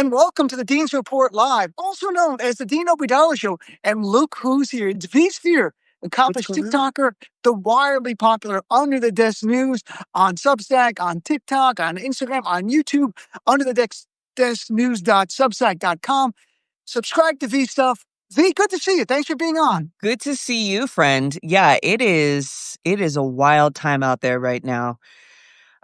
And welcome to the Dean's Report Live, also known as the Dean Obeidallah Show. And look who's here. It's V Sphere, accomplished TikToker, the wildly popular Under the Desk News on Substack, on TikTok, on Instagram, on YouTube, Under the Desk News.substack.com. Subscribe to V Stuff. V, good to see you. Thanks for being on. Good to see you, friend. Yeah, it is a wild time out there right now.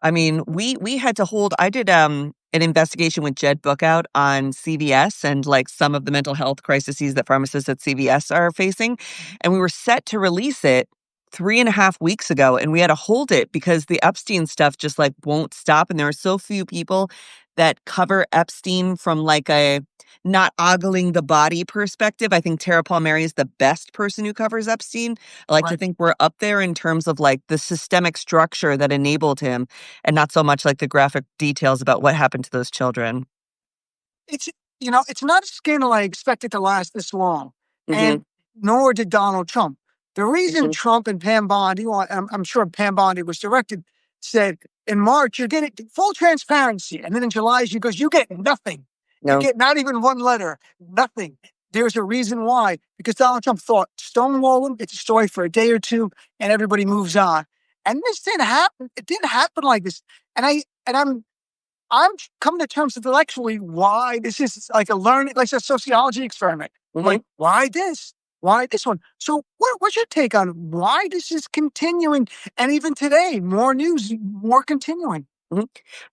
I mean, we had to hold. I did an investigation with Jed Bookout on CVS and like some of the mental health crises that pharmacists at CVS are facing, and we were set to release it 3.5 weeks ago, and we had to hold it because the Epstein stuff just like won't stop, and there are so few people that cover Epstein from like a not ogling the body perspective. I think Tara Palmieri is the best person who covers Epstein. I like to think we're up there in terms of like the systemic structure that enabled him, and not so much like the graphic details about what happened to those children. It's not a scandal I expected to last this long, and nor did Donald Trump. The reason Trump and Pam Bondi, well, I'm sure Pam Bondi was directed, said in March you're getting full transparency, and then in July she goes, you get nothing. No. You get not even one letter, nothing. There's a reason why, because Donald Trump thought stonewall him, it's a story for a day or two, and everybody moves on. And this didn't happen. It didn't happen like this. And I'm coming to terms intellectually why this is like like a sociology experiment. Like, why this? Why this one? So what's your take on why this is continuing? And even today, more news, more continuing.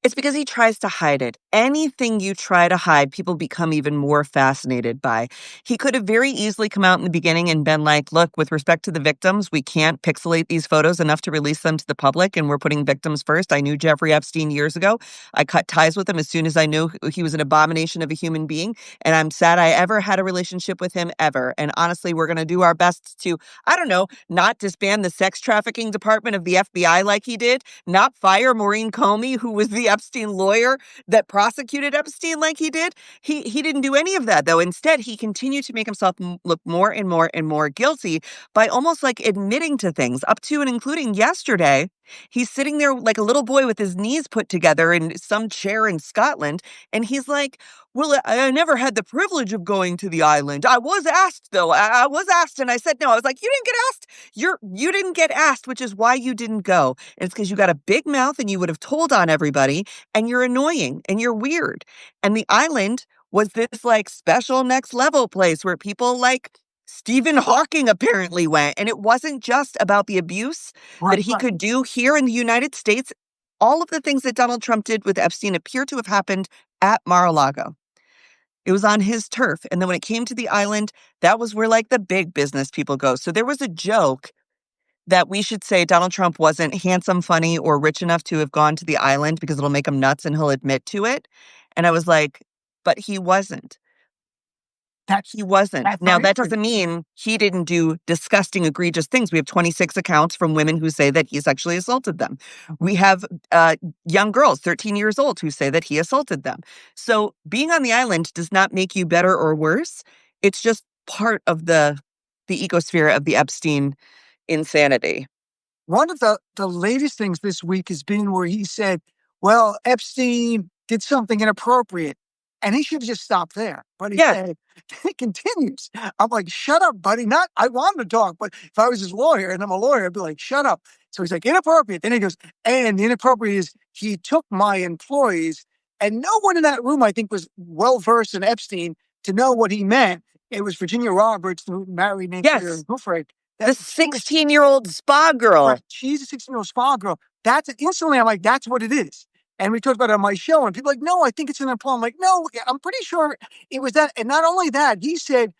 It's because he tries to hide it. Anything you try to hide, people become even more fascinated by. He could have very easily come out in the beginning and been like, look, with respect to the victims, we can't pixelate these photos enough to release them to the public, and we're putting victims first. I knew Jeffrey Epstein years ago. I cut ties with him as soon as I knew he was an abomination of a human being, and I'm sad I ever had a relationship with him ever. And honestly, we're going to do our best to, I don't know, not disband the sex trafficking department of the FBI like he did, not fire Maureen Comey, who was the Epstein lawyer that prosecuted Epstein like he did. He didn't do any of that, though. Instead, he continued to make himself look more and more and more guilty by almost like admitting to things, up to and including yesterday. He's sitting there like a little boy with his knees put together in some chair in Scotland, and he's like, well, I never had the privilege of going to the island. I was asked, though. I was asked, and I said no. I was like, you didn't get asked. You didn't get asked, which is why you didn't go. And it's because you got a big mouth and you would have told on everybody, and you're annoying and you're weird. And the island was this like special next level place where people like Stephen Hawking apparently went. And it wasn't just about the abuse that he could do here in the United States. All of the things that Donald Trump did with Epstein appear to have happened at Mar-a-Lago. It was on his turf. And then when it came to the island, that was where like the big business people go. So there was a joke that we should say Donald Trump wasn't handsome, funny, or rich enough to have gone to the island because it'll make him nuts and he'll admit to it. And I was like, but he wasn't. He wasn't. Now, that doesn't mean he didn't do disgusting, egregious things. We have 26 accounts from women who say that he sexually assaulted them. We have young girls, 13 years old, who say that he assaulted them. So being on the island does not make you better or worse. It's just part of the ecosphere of the Epstein insanity. One of the latest things this week has been where he said, well, Epstein did something inappropriate. And he should have just stopped there. But he said, it continues. I'm like, shut up, buddy. I want to talk, but if I was his lawyer and I'm a lawyer, I'd be like, shut up. So he's like, inappropriate. Then he goes, and the inappropriate is he took my employees, and no one in that room, I think, was well-versed in Epstein to know what he meant. It was Virginia Roberts, who married Nancy Giuffre. The 16-year-old spa girl. Right. She's a 16-year-old spa girl. That's instantly, I'm like, that's what it is. And we talked about it on my show, and people are like, no, I think it's an employee. I'm like, no, I'm pretty sure it was that. And not only that, he said,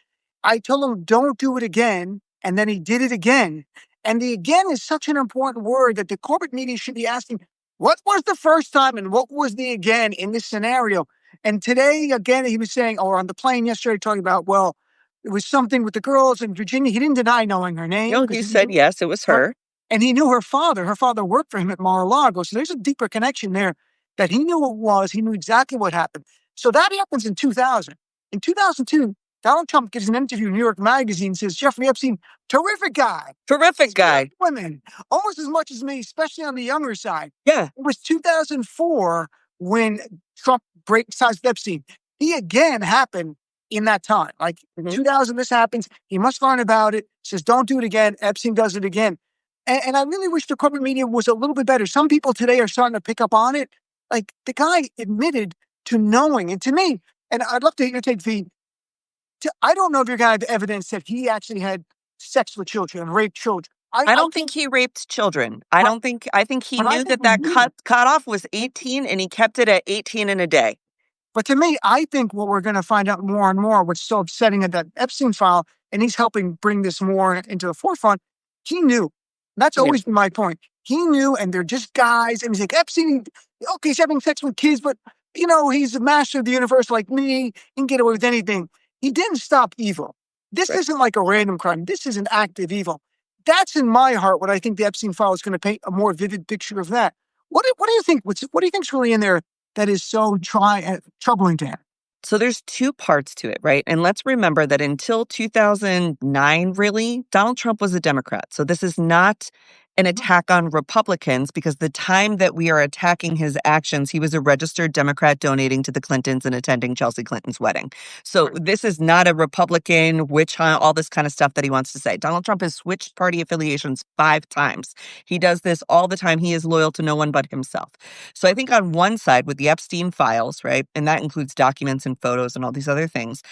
I told him, don't do it again. And then he did it again. And the again is such an important word that the corporate media should be asking, what was the first time and what was the again in this scenario? And today, again, he was saying, or on the plane yesterday, talking about, well, it was something with the girls in Virginia. He didn't deny knowing her name. No, he said, yes, it was her. And he knew her father. Her father worked for him at Mar-a-Lago. So there's a deeper connection there that he knew what it was. He knew exactly what happened. So that happens in 2000. In 2002, Donald Trump gives an interview in New York Magazine, says, Jeffrey Epstein, terrific guy. Terrific guy. Women, almost as much as me, especially on the younger side. Yeah. It was 2004 when Trump breaks ties with Epstein. he again happened in that time. Like 2000, this happens. He must learn about it. Says, don't do it again. Epstein does it again. And I really wish the corporate media was a little bit better. Some people today are starting to pick up on it. Like the guy admitted to knowing. And to me, and I'd love to hear your take, V. I don't know if you're going to have evidence that he actually had sex with children and raped children. I don't think he raped children. I think he knew that cutoff was 18 and he kept it at 18 in a day. But to me, I think what we're going to find out more and more, what's so upsetting at that Epstein file, and he's helping bring this more into the forefront, he knew. That's always been my point. He knew, and they're just guys. And he's like, Epstein, okay, he's having sex with kids, but, he's the master of the universe like me. He can get away with anything. He didn't stop evil. This isn't like a random crime. This is an active evil. That's in my heart what I think the Epstein file is going to paint a more vivid picture of that. What do you think? What do you think's really in there that is so troubling to him? So there's two parts to it, right? And let's remember that until 2009, really, Donald Trump was a Democrat. So this is not an attack on Republicans, because the time that we are attacking his actions, he was a registered Democrat donating to the Clintons and attending Chelsea Clinton's wedding. So this is not a Republican witch hunt, all this kind of stuff that he wants to say. Donald Trump has switched party affiliations 5 times. He does this all the time. He is loyal to no one but himself. So I think on one side with the Epstein files, right, and that includes documents and photos and all these other things,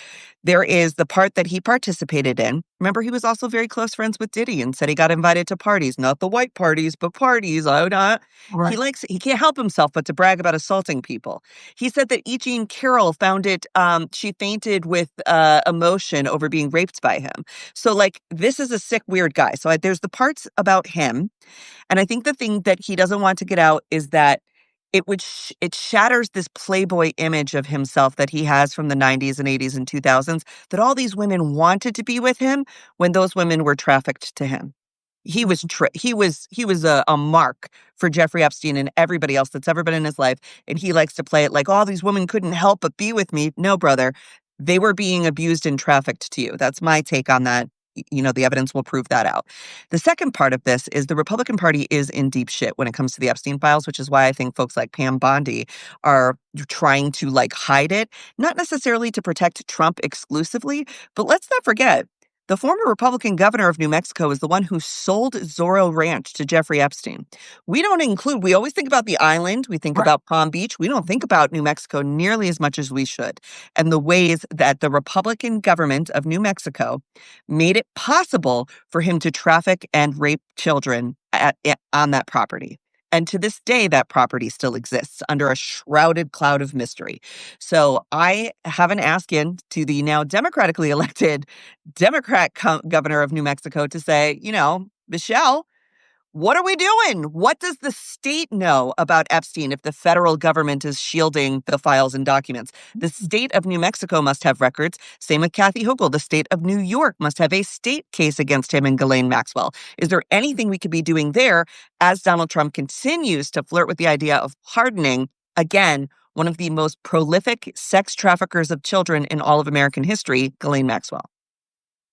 there is the part that he participated in. Remember, he was also very close friends with Diddy and said he got invited to parties, not the white parties, but parties. Right. He can't help himself but to brag about assaulting people. He said that E. Jean Carroll found it, she fainted with emotion over being raped by him. So this is a sick, weird guy. So there's the parts about him. And I think the thing that he doesn't want to get out is that it shatters this playboy image of himself that he has from the 90s and 80s and 2000s, that all these women wanted to be with him when those women were trafficked to him. He was a mark for Jeffrey Epstein and everybody else that's ever been in his life. And he likes to play it like, oh, these women couldn't help but be with me. No, brother, they were being abused and trafficked to you. That's my take on that. The evidence will prove that out. The second part of this is the Republican Party is in deep shit when it comes to the Epstein files, which is why I think folks like Pam Bondi are trying to hide it, not necessarily to protect Trump exclusively, but let's not forget, the former Republican governor of New Mexico is the one who sold Zorro Ranch to Jeffrey Epstein. We always think about the island. We think about Palm Beach. We don't think about New Mexico nearly as much as we should. And the ways that the Republican government of New Mexico made it possible for him to traffic and rape children on that property. And to this day, that property still exists under a shrouded cloud of mystery. So I have an ask-in to the now democratically elected Democrat governor of New Mexico to say, Michelle, what are we doing? What does the state know about Epstein if the federal government is shielding the files and documents? The state of New Mexico must have records. Same with Kathy Hochul. The state of New York must have a state case against him and Ghislaine Maxwell. Is there anything we could be doing there as Donald Trump continues to flirt with the idea of pardoning, again, one of the most prolific sex traffickers of children in all of American history, Ghislaine Maxwell?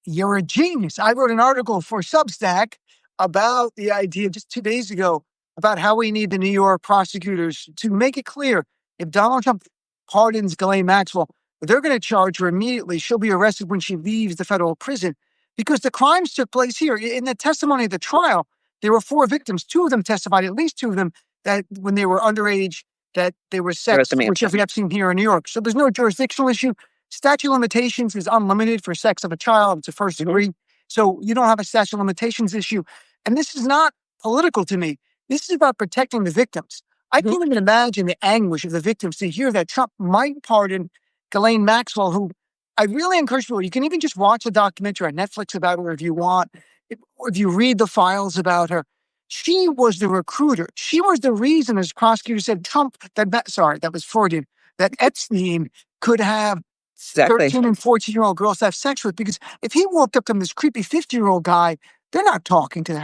You're a genius. I wrote an article for Substack about the idea just 2 days ago about how we need the New York prosecutors to make it clear if Donald Trump pardons Ghislaine Maxwell, they're going to charge her immediately. She'll be arrested when she leaves the federal prison because the crimes took place here. In the testimony of the trial, there were 4 victims. 2 of them testified, at least 2 of them, that when they were underage, that they were sex with Jeffrey Epstein here in New York. So there's no jurisdictional issue. Statute of limitations is unlimited for sex of a child. It's a first degree. So you don't have a statute of limitations issue. And this is not political to me. This is about protecting the victims. I can't even imagine the anguish of the victims to hear that Trump might pardon Ghislaine Maxwell, who I really encourage people. You can even just watch a documentary on Netflix about her if you want. If you read the files about her, she was the recruiter. She was the reason, as prosecutors said, that was Freudian, that Epstein could have 13 and 14-year-old girls to have sex with, because if he walked up to this creepy 50-year-old guy, they're not talking to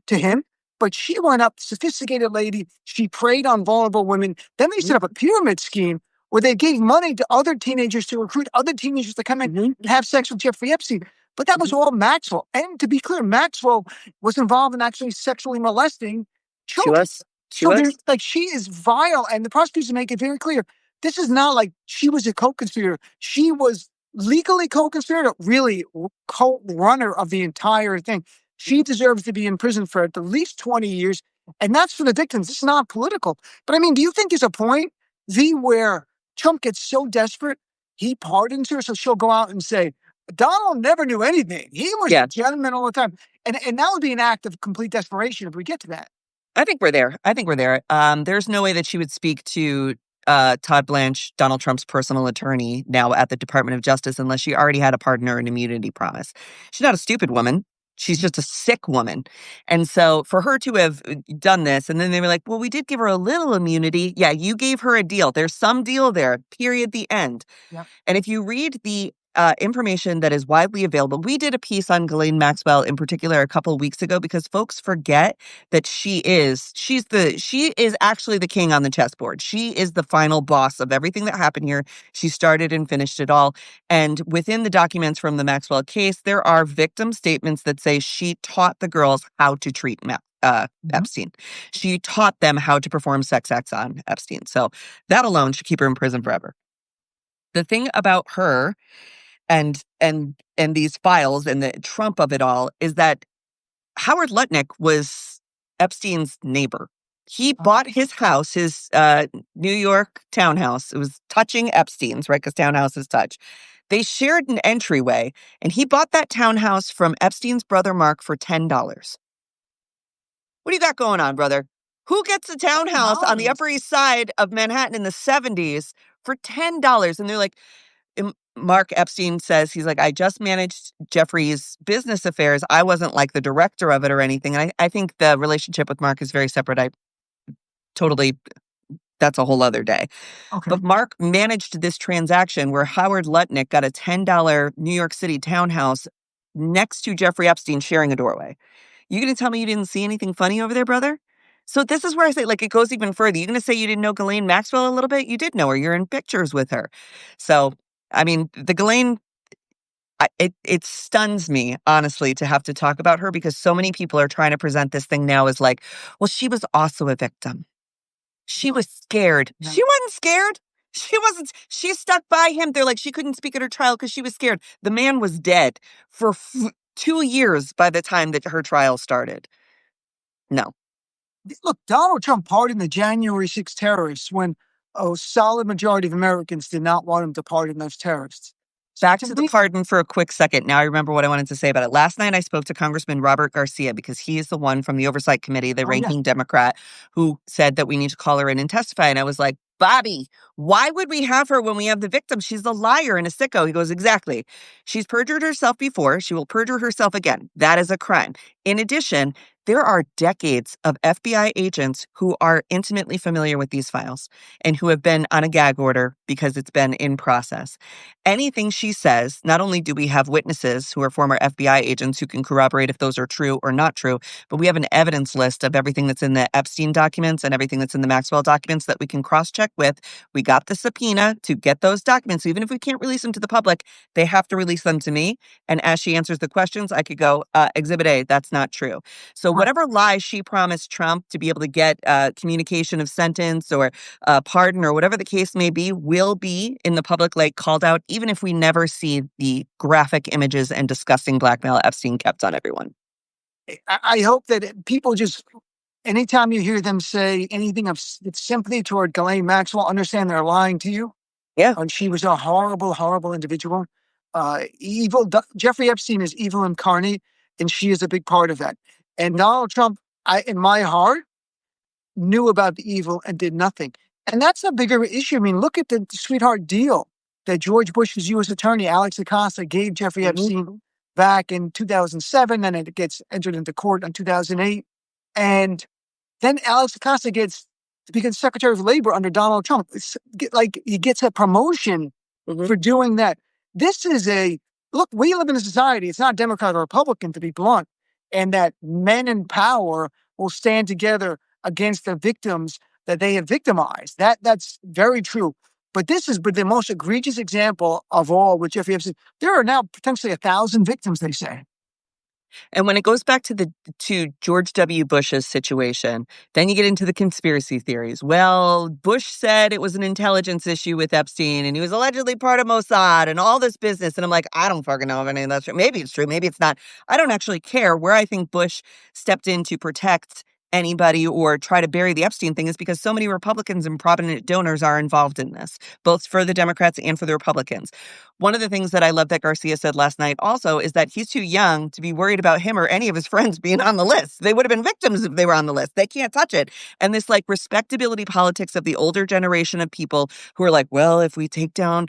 him. But she went up, sophisticated lady. She preyed on vulnerable women. Then they set up a pyramid scheme where they gave money to other teenagers to recruit other teenagers to come in and have sex with Jeffrey Epstein. But that was all Maxwell. And to be clear, Maxwell was involved in actually sexually molesting children. She is vile. And the prosecutors make it very clear. this is not like she was a co-conspirator. She was legally co-conspirator, really co-runner of the entire thing. She deserves to be in prison for at least 20 years. And that's for the victims. It's not political. But I mean, do you think there's a point, V, where Trump gets so desperate, he pardons her, so she'll go out and say, Donald never knew anything. He was a gentleman all the time. And that would be an act of complete desperation if we get to that. I think we're there. There's no way that she would speak to Todd Blanche, Donald Trump's personal attorney, now at the Department of Justice, unless she already had a pardon or an immunity promise. She's not a stupid woman. She's just a sick woman. And so for her to have done this, and then they were like, well, we did give her a little immunity. Yeah, you gave her a deal. There's some deal there, period, the end. Yeah. And if you read the information that is widely available, we did a piece on Ghislaine Maxwell in particular a couple of weeks ago because folks forget that she is actually the king on the chessboard. She is the final boss of everything that happened here. She started and finished it all. And within the documents from the Maxwell case, there are victim statements that say she taught the girls how to treat Epstein. She taught them how to perform sex acts on Epstein. So that alone should keep her in prison forever. The thing about her and these files and the Trump of it all is that Howard Lutnick was Epstein's neighbor. He bought his house, his New York townhouse. It was touching Epstein's, right? Because townhouses touch. They shared an entryway, and he bought that townhouse from Epstein's brother Mark for $10. What do you got going on, brother? Who gets a townhouse on the Upper East Side of Manhattan in the 70s for $10? And they're like, Mark Epstein says, he's like, I just managed Jeffrey's business affairs. I wasn't like the director of it or anything. And I think the relationship with Mark is very separate. That's a whole other day. Okay. But Mark managed this transaction where Howard Lutnick got a $10 New York City townhouse next to Jeffrey Epstein sharing a doorway. You going to tell me you didn't see anything funny over there, brother? So this is where I say, like, it goes even further. You're going to say you didn't know Ghislaine Maxwell a little bit? You did know her. You're in pictures with her. So, I mean, the Ghislaine, it stuns me, honestly, to have to talk about her because so many people are trying to present this thing now as like, well, she was also a victim. She was scared. No. She wasn't scared. She wasn't. She stuck by him. They're like, she couldn't speak at her trial because she was scared. The man was dead for 2 years by the time that her trial started. No. Look, Donald Trump pardoned the January 6th terrorists when a solid majority of Americans did not want him to pardon those terrorists. Back to the pardon for a quick second. Now I remember what I wanted to say about it. Last night I spoke to Congressman Robert Garcia because he is the one from the Oversight Committee, the ranking Democrat, who said that we need to call her in and testify. And I was like, Bobby, why would we have her when we have the victim? She's a liar and a sicko. He goes, exactly. She's perjured herself before. She will perjure herself again. That is a crime. In addition, there are decades of FBI agents who are intimately familiar with these files and who have been on a gag order because it's been in process. Anything she says, not only do we have witnesses who are former FBI agents who can corroborate if those are true or not true, but we have an evidence list of everything that's in the Epstein documents and everything that's in the Maxwell documents that we can cross-check with. We got the subpoena to get those documents. So even if we can't release them to the public, they have to release them to me. And as she answers the questions, I could go, Exhibit A, that's not true. So whatever lie she promised Trump to be able to get communication of sentence or pardon or whatever the case may be will be in the public light called out, even if we never see the graphic images and disgusting blackmail Epstein kept on everyone. I hope that people just, anytime you hear them say anything of sympathy toward Ghislaine Maxwell, understand they're lying to you. Yeah. And she was a horrible, horrible individual. Evil. Jeffrey Epstein is evil incarnate, and she is a big part of that. And Donald Trump, in my heart, knew about the evil and did nothing. And that's a bigger issue. I mean, look at the sweetheart deal that George Bush's U.S. attorney, Alex Acosta, gave Jeffrey Epstein back in 2007, and it gets entered into court in 2008. And then Alex Acosta gets to become Secretary of Labor under Donald Trump. Like, he gets a promotion for doing that. This is look, we live in a society, it's not Democrat or Republican, to be blunt, and that men in power will stand together against the victims that they have victimized. That's very true. But this is the most egregious example of all with Jeffrey Epstein. There are now potentially 1,000 victims, they say. And when it goes back to George W. Bush's situation, then you get into the conspiracy theories. Well, Bush said it was an intelligence issue with Epstein, and he was allegedly part of Mossad and all this business. And I'm like, I don't fucking know if any of that's true. Maybe it's true, maybe it's not. I don't actually care. Where I think Bush stepped in to protect anybody or try to bury the Epstein thing is because so many Republicans and prominent donors are involved in this, both for the Democrats and for the Republicans. One of the things that I love that Garcia said last night also is that he's too young to be worried about him or any of his friends being on the list. They would have been victims if they were on the list. They can't touch it. And this like respectability politics of the older generation of people who are like, well, if we take down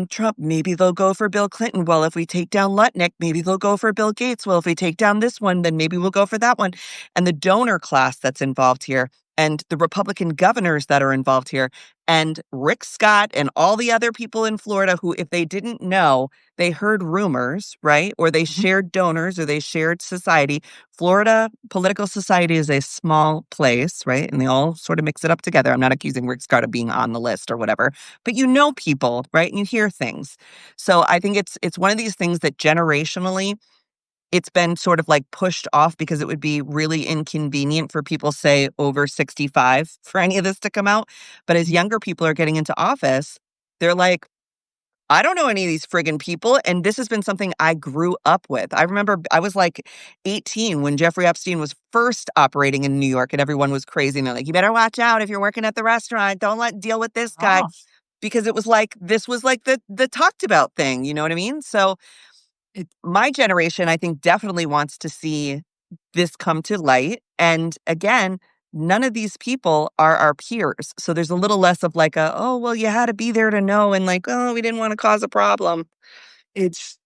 Trump, maybe they'll go for Bill Clinton. Well, if we take down Lutnick, maybe they'll go for Bill Gates. Well, if we take down this one, then maybe we'll go for that one. And the donor class that's involved here and the Republican governors that are involved here and Rick Scott and all the other people in Florida who, if they didn't know, they heard rumors, right? Or they shared donors or they shared society. Florida political society is a small place, right? And they all sort of mix it up together. I'm not accusing Rick Scott of being on the list or whatever, but you know people, right? And you hear things. So I think it's one of these things that generationally it's been sort of like pushed off because it would be really inconvenient for people, say, over 65 for any of this to come out. But as younger people are getting into office, they're like, I don't know any of these friggin' people. And this has been something I grew up with. I remember I was like 18 when Jeffrey Epstein was first operating in New York and everyone was crazy. And they're like, you better watch out if you're working at the restaurant. Don't deal with this guy. Ah, Because it was like, this was like the talked about thing. You know what I mean? So my generation, I think, definitely wants to see this come to light. And again, none of these people are our peers. So there's a little less of like oh, well, you had to be there to know. And like, oh, we didn't want to cause a problem. it's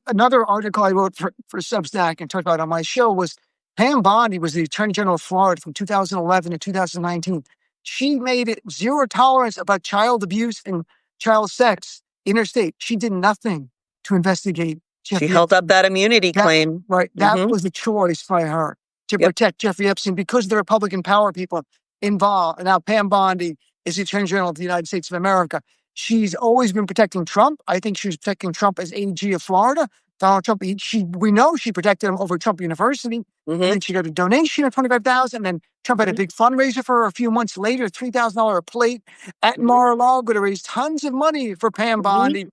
another article I wrote for Substack and talked about on my show was Pam Bondi was the Attorney General of Florida from 2011 to 2019. She made it zero tolerance about child abuse and child sex interstate. She did nothing to investigate She Jeffrey held up that immunity That- claim. Right. That was the choice by her to Yep. protect Jeffrey Epstein because the Republican power people involved. And now Pam Bondi is the Attorney General of the United States of America. She's always been protecting Trump. I think she was protecting Trump as AG of Florida. Donald Trump, we know she protected him over Trump University. And then she got a donation of $25,000. And then Trump had a big fundraiser for her a few months later, $3,000 a plate at Mar-a-Lago to raise tons of money for Pam Bondi.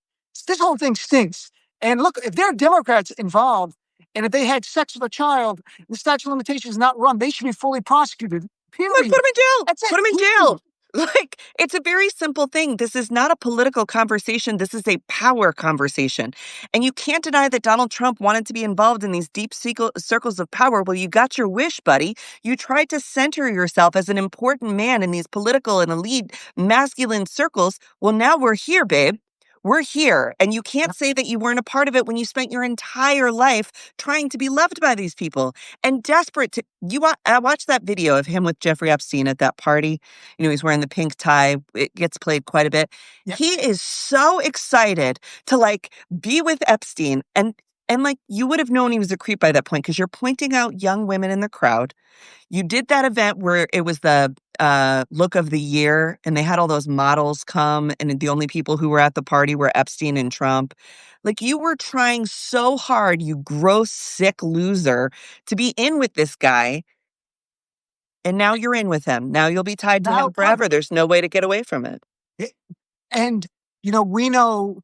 This whole thing stinks. And look, if there are Democrats involved, and if they had sex with a child, the statute of limitations is not run, they should be fully prosecuted. Period. Like, put him in jail. That's it. Put him in jail. Like, it's a very simple thing. This is not a political conversation. This is a power conversation. And you can't deny that Donald Trump wanted to be involved in these deep circles of power. Well, you got your wish, buddy. You tried to center yourself as an important man in these political and elite masculine circles. Well, now we're here, babe. We're here. And you can't say that you weren't a part of it when you spent your entire life trying to be loved by these people and desperate to. I watched that video of him with Jeffrey Epstein at that party. You know, he's wearing the pink tie. It gets played quite a bit. Yep. He is so excited to like be with Epstein. And like you would have known he was a creep by that point because you're pointing out young women in the crowd. You did that event where it was the look of the year and they had all those models come and the only people who were at the party were Epstein and Trump. Like you were trying so hard, you gross, sick loser, to be in with this guy. And now you're in with him. Now you'll be tied to him forever. There's no way to get away from it. And, you know, we know,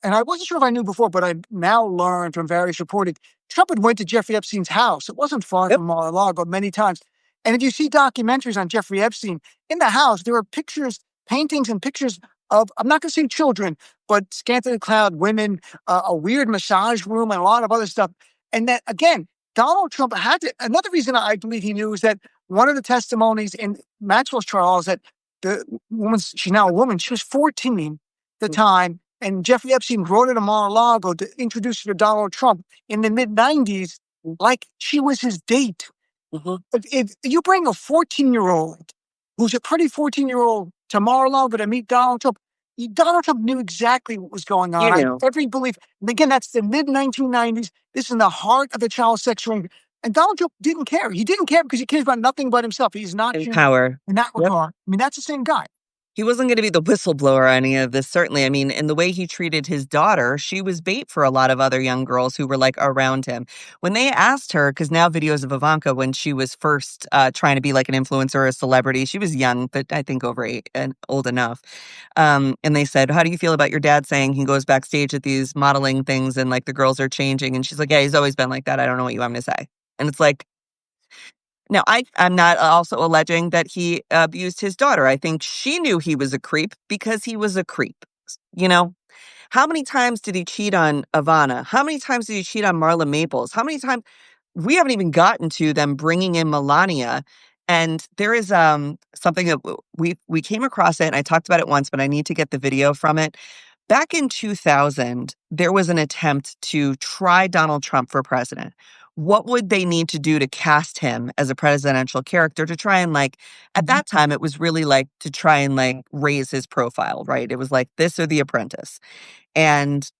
and I wasn't sure if I knew before, but I now learned from various reporting, Trump had went to Jeffrey Epstein's house. It wasn't far from Mar-a-Lago many times. And if you see documentaries on Jeffrey Epstein, in the house, there are pictures, paintings and pictures of, I'm not going to say children, but scantily clad women, a weird massage room, and a lot of other stuff. And that, again, Donald Trump had to, another reason I believe he knew is that one of the testimonies in Maxwell's trial is that the woman, she's now a woman, she was 14 at the time, and Jeffrey Epstein wrote her to Mar-a-Lago to introduce her to Donald Trump in the mid-90s, like she was his date. If you bring a 14-year-old who's a pretty 14-year-old to Mar-a-Lago to meet Donald Trump knew exactly what was going on. I have every belief. And again, that's the mid-1990s. This is in the heart of the child sex ring. And Donald Trump didn't care. He didn't care because he cares about nothing but himself. He's not in power in that regard. I mean, that's the same guy. He wasn't going to be the whistleblower on any of this, certainly. I mean, and the way he treated his daughter, she was bait for a lot of other young girls who were like around him. When they asked her, because now videos of Ivanka when she was first trying to be like an influencer or a celebrity, she was young, but I think over 8 and old enough. And they said, "How do you feel about your dad saying he goes backstage at these modeling things and like the girls are changing?" And she's like, "Yeah, he's always been like that. I don't know what you want me to say." And it's like, now, I'm not also alleging that he abused his daughter. I think she knew he was a creep because he was a creep. You know, how many times did he cheat on Ivana? How many times did he cheat on Marla Maples? How many times? We haven't even gotten to them bringing in Melania. And there is something that we came across it, and I talked about it once, but I need to get the video from it. Back in 2000, there was an attempt to try Donald Trump for president. What would they need to do to cast him as a presidential character to try and like, at Mhm. that time, it was really like to try and like raise his profile, right? It was like this or The Apprentice. And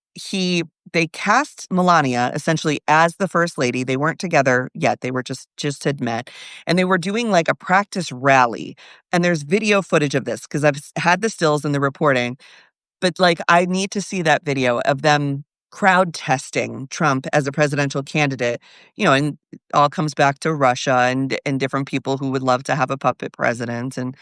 they cast Melania essentially as the first lady. They weren't together yet. They were just had met. And they were doing like a practice rally. And there's video footage of this because I've had the stills and the reporting. But, like, I need to see that video of them crowd testing Trump as a presidential candidate, and it all comes back to Russia and different people who would love to have a puppet president. And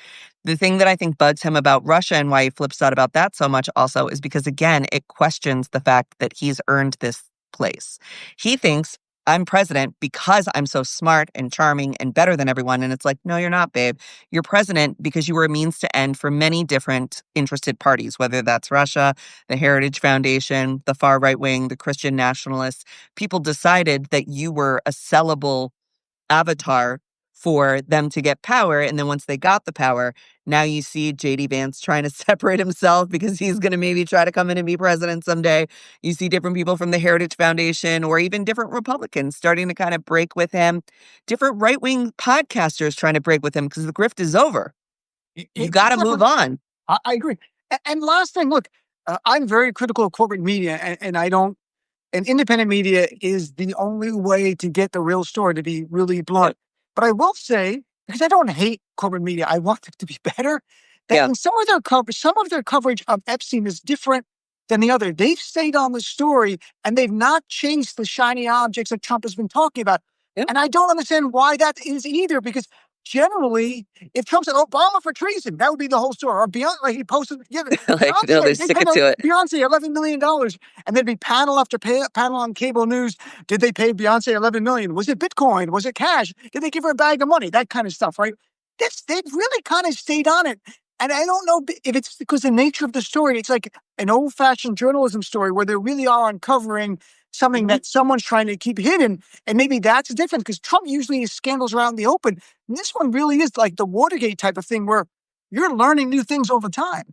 the thing that I think bugs him about Russia and why he flips out about that so much also is because, again, it questions the fact that he's earned this place. He thinks, "I'm president because I'm so smart and charming and better than everyone." And it's like, no, you're not, babe. You're president because you were a means to end for many different interested parties, whether that's Russia, the Heritage Foundation, the far right wing, the Christian nationalists. People decided that you were a sellable avatar for them to get power. And then once they got the power, now you see JD Vance trying to separate himself because he's going to maybe try to come in and be president someday. You see different people from the Heritage Foundation or even different Republicans starting to kind of break with him, different right wing podcasters trying to break with him because the grift is over. You got to move Exactly. on. I agree. And last thing, look, I'm very critical of corporate media, and I don't. And independent media is the only way to get the real story, to be really blunt. But I will say, because I don't hate corporate media, I want it to be better. That Yeah. in some of their coverage of Epstein is different than the other. They've stayed on the story and they've not changed the shiny objects that Trump has been talking about. Yeah. And I don't understand why that is either, because generally, if Trump said Obama for treason, that would be the whole story. Or Beyonce, like he posted, yeah, Like, no, they Beyonce, they stick paid it to it. Beyonce $11 million, and there'd be panel after panel on cable news. Did they pay Beyonce 11 million? Was it Bitcoin? Was it cash? Did they give her a bag of money? That kind of stuff, right? They've really kind of stayed on it. And I don't know if it's because the nature of the story, it's like an old fashioned journalism story where they really are uncovering something Mhm. that someone's trying to keep hidden. And maybe that's different because Trump usually is scandals around the open. And this one really is like the Watergate type of thing where you're learning new things all the time.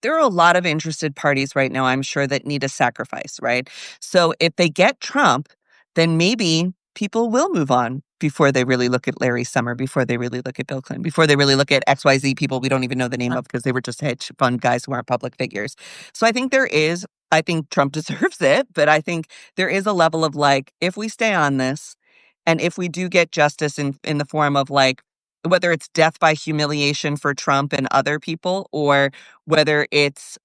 There are a lot of interested parties right now, I'm sure, that need a sacrifice, right? So if they get Trump, then maybe people will move on before they really look at Larry Summer, before they really look at Bill Clinton, before they really look at XYZ people we don't even know the name of because they were just hedge fund guys who aren't public figures. So I think Trump deserves it, but I think there is a level of like, if we stay on this and if we do get justice in the form of like, whether it's death by humiliation for Trump and other people, or whether it's,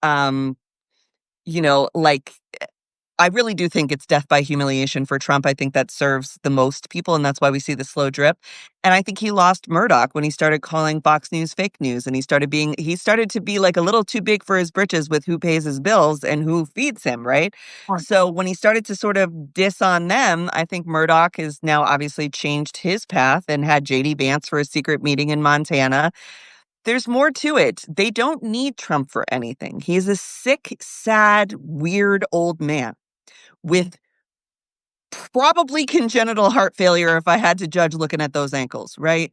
like, I really do think it's death by humiliation for Trump. I think that serves the most people, and that's why we see the slow drip. And I think he lost Murdoch when he started calling Fox News fake news, and he started to be like a little too big for his britches with who pays his bills and who feeds him, right? Right. So when he started to sort of diss on them, I think Murdoch has now obviously changed his path and had JD Vance for a secret meeting in Montana. There's more to it. They don't need Trump for anything. He's a sick, sad, weird old man with probably congenital heart failure if I had to judge looking at those ankles, right?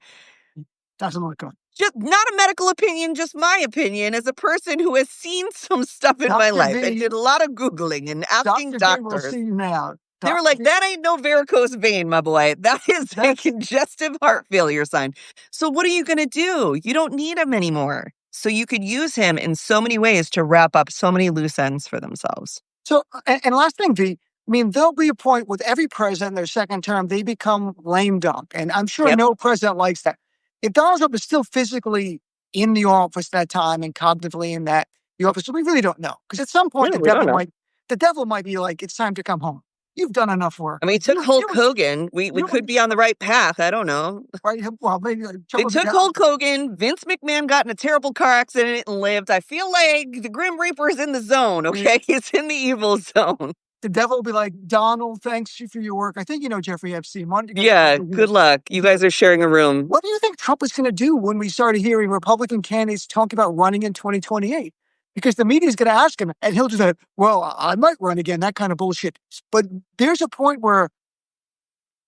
Doesn't look good. Just not a medical opinion, just my opinion as a person who has seen some stuff in my Dr. life and V, did a lot of Googling and asking Dr. V will doctors. see you now. They were like, that ain't no varicose vein, my boy. That is a That's congestive heart failure sign. So what are you going to do? You don't need him anymore. So you could use him in so many ways to wrap up so many loose ends for themselves. so. And last thing, V. I mean, there'll be a point with every president, their second term, they become lame dunk, and I'm sure Yep. no president likes that. If Donald Trump is still physically in the office that time and cognitively in that the office. So we really don't know. Because at some point No, we don't know. the devil might be like, it's time to come home. You've done enough work. I mean, it Like, took Hulk Hogan. We could be on the right path. I don't know. right. Well, maybe It took Hulk Hogan. Vince McMahon got in a terrible car accident and lived. I feel like the Grim Reaper is in the zone, okay? It's in the evil zone. The devil will be like, Donald, thanks you for your work. I think you know Jeffrey Epstein. Yeah, good luck. You guys are sharing a room. What do you think Trump is going to do when we started hearing Republican candidates talk about running in 2028? Because the media is going to ask him, and he'll just say, well, I might run again, that kind of bullshit. But there's a point where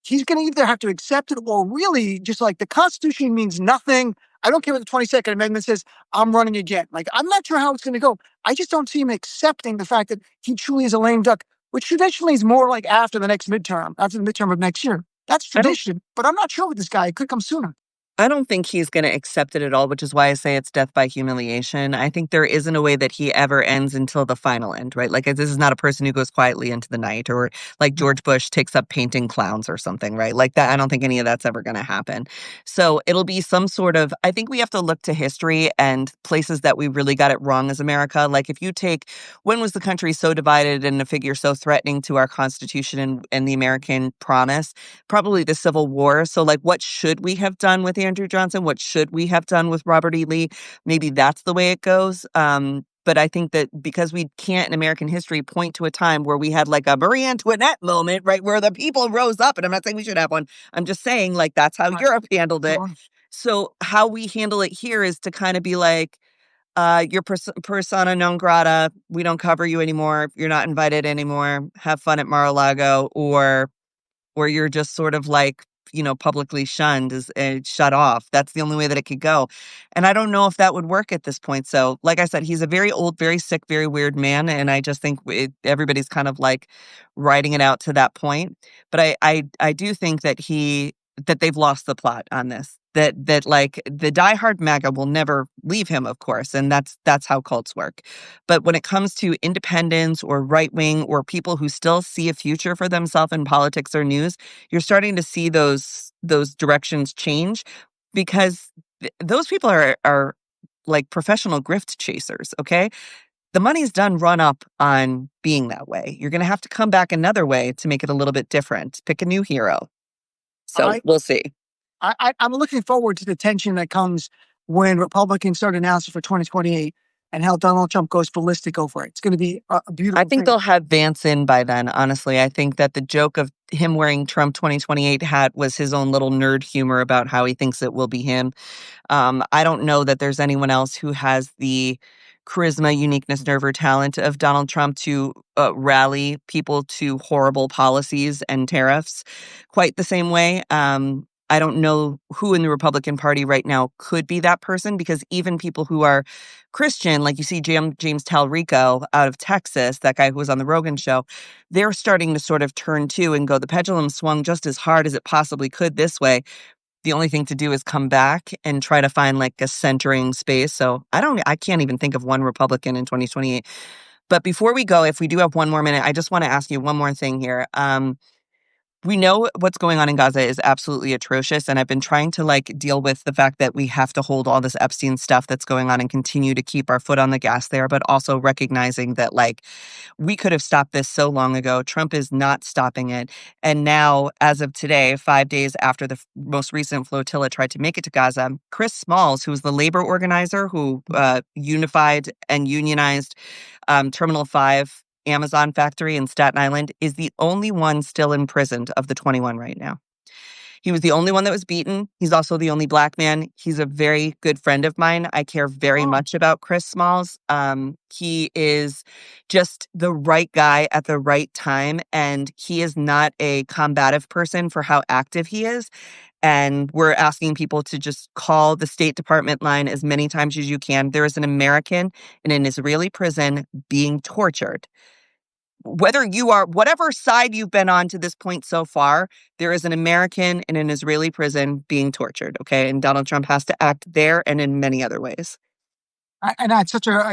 he's going to either have to accept it or really just like the Constitution means nothing. I don't care what the 22nd Amendment says, I'm running again. Like, I'm not sure how it's going to go. I just don't see him accepting the fact that he truly is a lame duck, which traditionally is more like after the midterm of next year. That's tradition, but I'm not sure with this guy. It could come sooner. I don't think he's going to accept it at all, which is why I say it's death by humiliation. I think there isn't a way that he ever ends until the final end, right? Like, this is not a person who goes quietly into the night or like George Bush takes up painting clowns or something, right? Like that. I don't think any of that's ever going to happen. So it'll be some sort of, I think we have to look to history and places that we really got it wrong as America. Like if you take, when was the country so divided and a figure so threatening to our Constitution and the American promise? Probably the Civil War. So like, what should we have done with Andrew Johnson? What should we have done with Robert E. Lee? Maybe that's the way it goes. But I think that because we can't in American history point to a time where we had like a Marie Antoinette moment, right, where the people rose up, and I'm not saying we should have one. I'm just saying like that's how Europe handled it. So how we handle it here is to kind of be like, you're persona non grata. We don't cover you anymore. You're not invited anymore. Have fun at Mar-a-Lago, or you're just sort of like, publicly shunned and shut off. That's the only way that it could go. And I don't know if that would work at this point. So, like I said, he's a very old, very sick, very weird man. And I just think everybody's kind of like writing it out to that point. But I do think that they've lost the plot on this. That like the diehard MAGA will never leave him, of course, and that's how cults work. But when it comes to independents or right wing or people who still see a future for themselves in politics or news, you're starting to see those directions change because those people are like professional grift chasers. Okay, the money's done run up on being that way. You're going to have to come back another way to make it a little bit different. Pick a new hero. So we'll see. I'm looking forward to the tension that comes when Republicans start announcing for 2028 and how Donald Trump goes ballistic over it. It's going to be a beautiful I think thing. they'll have Vance in by then, honestly. I think that the joke of him wearing Trump 2028 hat was his own little nerd humor about how he thinks it will be him. I don't know that there's anyone else who has the charisma, uniqueness, nerve, or talent of Donald Trump to rally people to horrible policies and tariffs quite the same way. I don't know who in the Republican Party right now could be that person, because even people who are Christian, like you see James Talrico out of Texas, that guy who was on the Rogan show, they're starting to sort of turn to and go, the pendulum swung just as hard as it possibly could this way. The only thing to do is come back and try to find like a centering space. So I can't even think of one Republican in 2028. But before we go, if we do have one more minute, I just want to ask you one more thing here. We know what's going on in Gaza is absolutely atrocious. And I've been trying to like deal with the fact that we have to hold all this Epstein stuff that's going on and continue to keep our foot on the gas there, but also recognizing that like we could have stopped this so long ago. Trump is not stopping it. And now, as of today, 5 days after the most recent flotilla tried to make it to Gaza, Chris Smalls, who's the labor organizer who unified and unionized Terminal 5 Amazon factory in Staten Island, is the only one still imprisoned of the 21 right now. He was the only one that was beaten. He's also the only Black man. He's a very good friend of mine. I care very much about Chris Smalls. He is just the right guy at the right time, and he is not a combative person for how active he is. And we're asking people to just call the State Department line as many times as you can. There is an American in an Israeli prison being tortured. Whether you are, whatever side you've been on to this point so far, there is an American in an Israeli prison being tortured, okay? And Donald Trump has to act there and in many other ways. I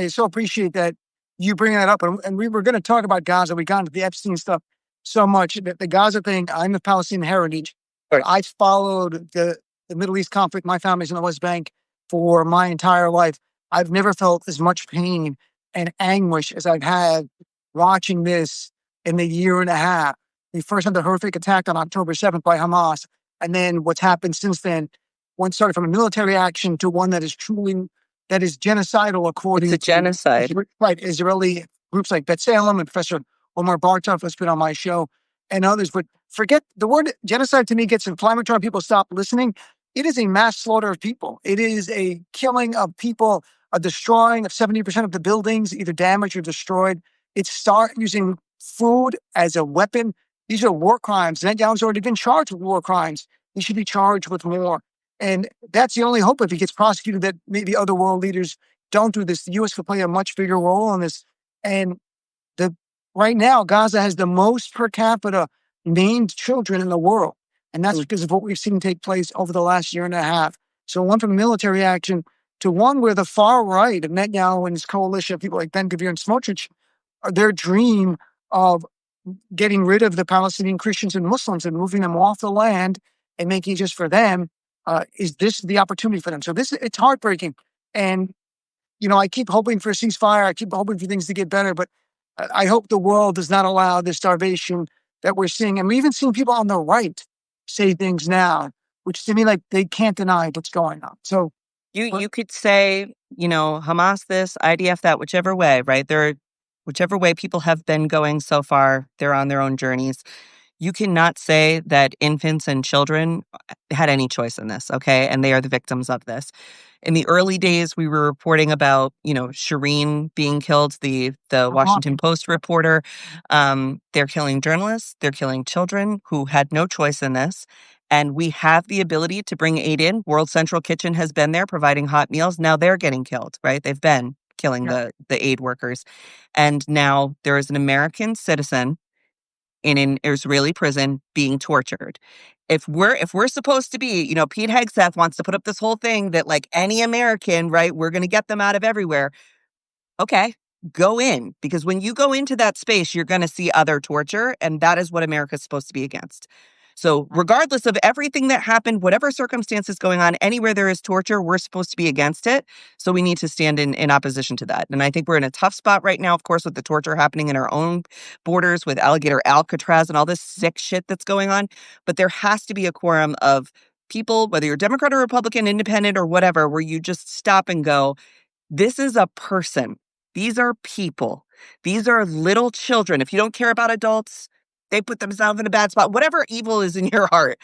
so appreciate that you bring that up. And we were going to talk about Gaza. We got into the Epstein stuff so much. The Gaza thing, I'm of Palestinian heritage. Right. I followed the Middle East conflict. My family's in the West Bank for my entire life. I've never felt as much pain and anguish as I've had watching this in the year and a half. We first had the horrific attack on October 7th by Hamas, and then what's happened since then. One started from a military action to one that is genocidal, according It's a genocide. to Israeli groups like B'Tselem and Professor Omar Bartov, who's been on my show, and others. But forget the word genocide. To me, gets inflammatory. People stop listening. It is a mass slaughter of people. It is a killing of people, a destroying of 70% of the buildings, either damaged or destroyed. It's start using food as a weapon. These are war crimes. Netanyahu's already been charged with war crimes. He should be charged with more. And that's the only hope if he gets prosecuted, that maybe other world leaders don't do this. The U.S. could play a much bigger role in this. And right now, Gaza has the most per capita named children in the world. And that's because of what we've seen take place over the last year and a half. So one from military action to one where the far right of Netanyahu and his coalition, people like Ben Gvir and Smotrich, their dream of getting rid of the Palestinian Christians and Muslims and moving them off the land and making it just for them, is this the opportunity for them? So it's heartbreaking. And, I keep hoping for a ceasefire. I keep hoping for things to get better, but I hope the world does not allow the starvation that we're seeing. And we're even seeing people on the right say things now, which to me, like, they can't deny what's going on. So you could say, Hamas this, IDF that, whichever way, right? Whichever way people have been going so far, they're on their own journeys. You cannot say that infants and children had any choice in this, okay? And they are the victims of this. In the early days, we were reporting about, Shireen being killed, the Washington Post reporter. They're killing journalists. They're killing children who had no choice in this. And we have the ability to bring aid in. World Central Kitchen has been there providing hot meals. Now they're getting killed, right? They've been killing the aid workers. And now there is an American citizen in an Israeli prison being tortured. If we're supposed to be, Pete Hegseth wants to put up this whole thing that, like, any American, right, we're going to get them out of everywhere. Okay, go in, because when you go into that space, you're going to see other torture, and that is what America's supposed to be against. So regardless of everything that happened, whatever circumstances going on, anywhere there is torture, we're supposed to be against it. So we need to stand in opposition to that. And I think we're in a tough spot right now, of course, with the torture happening in our own borders with alligator Alcatraz and all this sick shit that's going on. But there has to be a quorum of people, whether you're Democrat or Republican, independent or whatever, where you just stop and go, this is a person. These are people. These are little children. If you don't care about adults, they put themselves in a bad spot. Whatever evil is in your heart,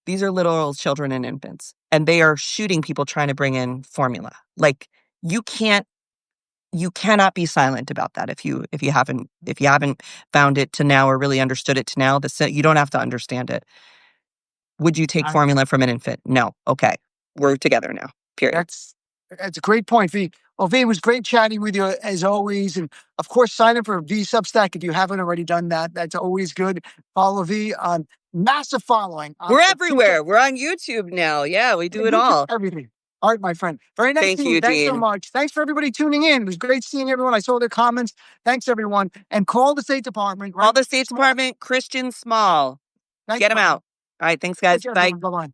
these are little children and infants. And they are shooting people trying to bring in formula. Like, you cannot be silent about that if you haven't found it to now or really understood it to now. You don't have to understand it. Would you take formula from an infant? No. Okay. We're together now. Period. That's a great point, V. Well, V, it was great chatting with you as always. And of course, sign up for V Substack if you haven't already done that. That's always good. Follow V on massive following. We're everywhere. We're on YouTube now. Yeah, we do it all. Everything. All right, my friend. Very nice Thank seeing you. Thanks Dean. so much. Thanks for everybody tuning in. It was great seeing everyone. I saw their comments. Thanks, everyone. And call the State Department. Right? Call the State Department, Christian Small. Get them out. All right, thanks, guys. Bye. Bye-bye.